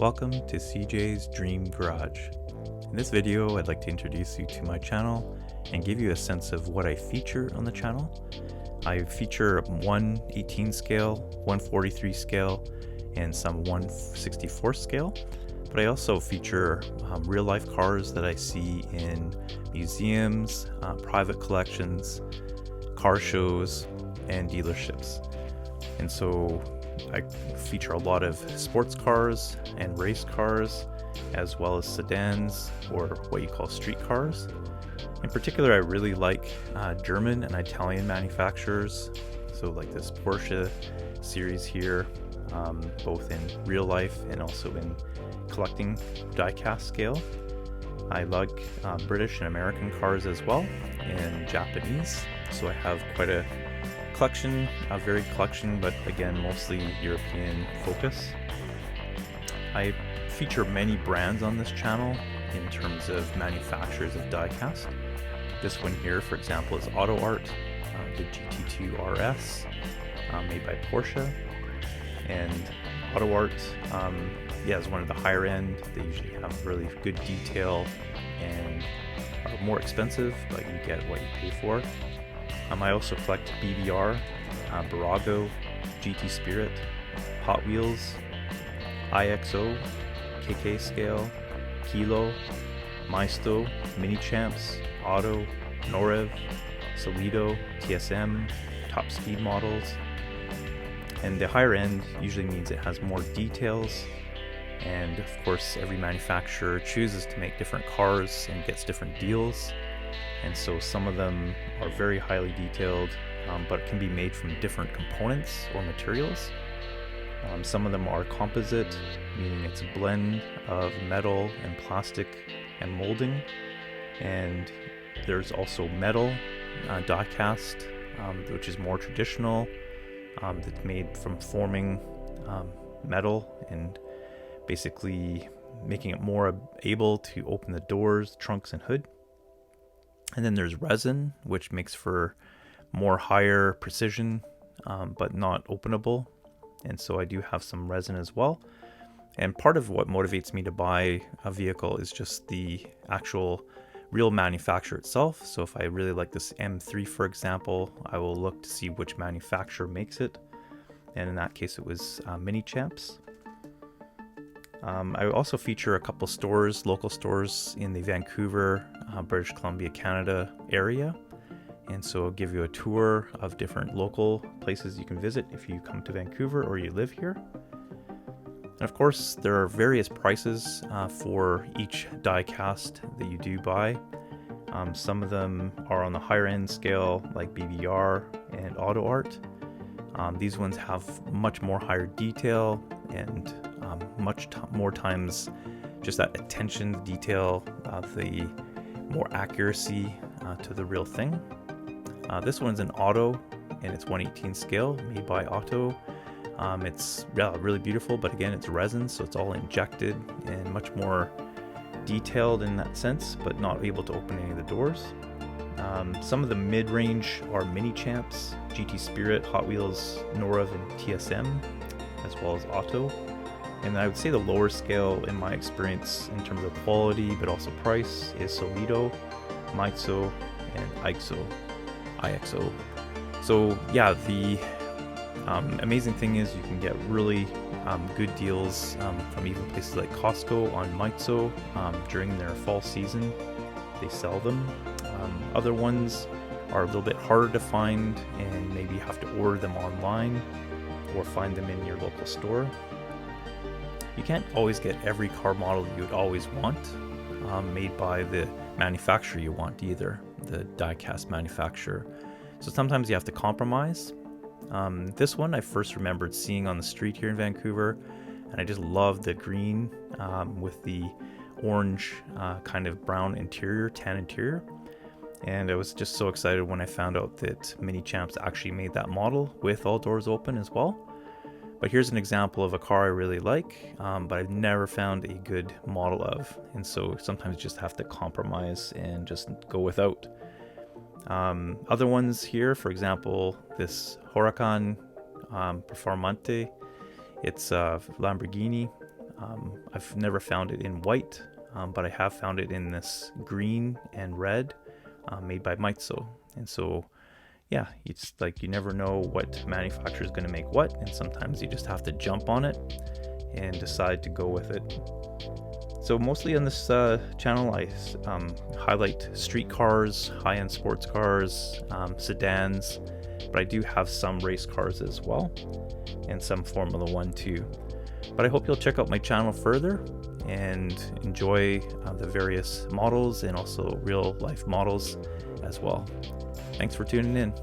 Welcome to CJ's Dream Garage. In this video, I'd like to introduce you to my channel and give you a sense of what I feature on the channel. I feature 1/18 scale, 1/43 scale, and some 1/64 scale, but I also feature real life cars that I see in museums, private collections, car shows, and dealerships. And so I feature a lot of sports cars and race cars, as well as sedans, or what you call street cars. In particular, I really like German and Italian manufacturers, so like this Porsche series here, both in real life and also in collecting die-cast scale. I like British and American cars as well, and Japanese, so I have quite a collection, a varied collection, but again, mostly European focus. I feature many brands on this channel in terms of manufacturers of die-cast. This one here, for example, is Auto Art, the GT2 RS, made by Porsche. And Auto Art, is one of the higher end. They usually have really good detail and are more expensive, but you get what you pay for. I also collect BBR, Barago, GT Spirit, Hot Wheels, IXO, KK Scale, Kilo, Maisto, Mini Champs, Auto, Norev, Solido, TSM, top speed models. And the higher end usually means it has more details, and of course every manufacturer chooses to make different cars and gets different deals. And so some of them are very highly detailed, but can be made from different components or materials. Some of them are composite, meaning it's a blend of metal and plastic and molding. And there's also metal die cast, which is more traditional, that's made from forming metal and basically making it more able to open the doors, trunks, and hood. And then there's resin, which makes for more higher precision, but not openable. And so I do have some resin as well. And part of what motivates me to buy a vehicle is just the actual real manufacturer itself. So if I really like this M3, for example, I will look to see which manufacturer makes it. And in that case, it was Mini Champs. I also feature a couple stores, local stores in the Vancouver, British Columbia, Canada area. And so I'll give you a tour of different local places you can visit if you come to Vancouver or you live here. And of course, there are various prices for each die cast that you do buy. Some of them are on the higher end scale, like BBR and Auto Art. These ones have much more higher detail and more times just that attention to detail, the more accuracy to the real thing. This one's an Auto, and it's 1/18 scale, made by Auto. It's really beautiful, but again, it's resin, so it's all injected and much more detailed in that sense, but not able to open any of the doors. Some of the mid-range are Mini Champs, GT Spirit, Hot Wheels, Norev, and TSM, as well as Auto. And I would say the lower scale, in my experience, in terms of quality, but also price, is Solido, Maisto, and IXO. So yeah, the amazing thing is you can get really good deals from even places like Costco on Maisto during their fall season. They sell them. Other ones are a little bit harder to find, and maybe you have to order them online or find them in your local store. You can't always get every car model you would always want made by the manufacturer you want either, the die-cast manufacturer. So sometimes you have to compromise. This one I first remembered seeing on the street here in Vancouver, and I just loved the green with the orange kind of brown interior, tan interior. And I was just so excited when I found out that Mini Champs actually made that model with all doors open as well. But here's an example of a car I really like, but I've never found a good model of. And so sometimes you just have to compromise and just go without. Other ones here, for example, this Huracan Performante, it's a Lamborghini. I've never found it in white, but I have found it in this green and red, made by Meizo. And so, yeah, it's like you never know what manufacturer is going to make what, and sometimes you just have to jump on it and decide to go with it. So mostly on this channel, I highlight street cars, high-end sports cars, sedans, but I do have some race cars as well, and some Formula One too. But I hope you'll check out my channel further and enjoy the various models and also real life models as well. Thanks for tuning in.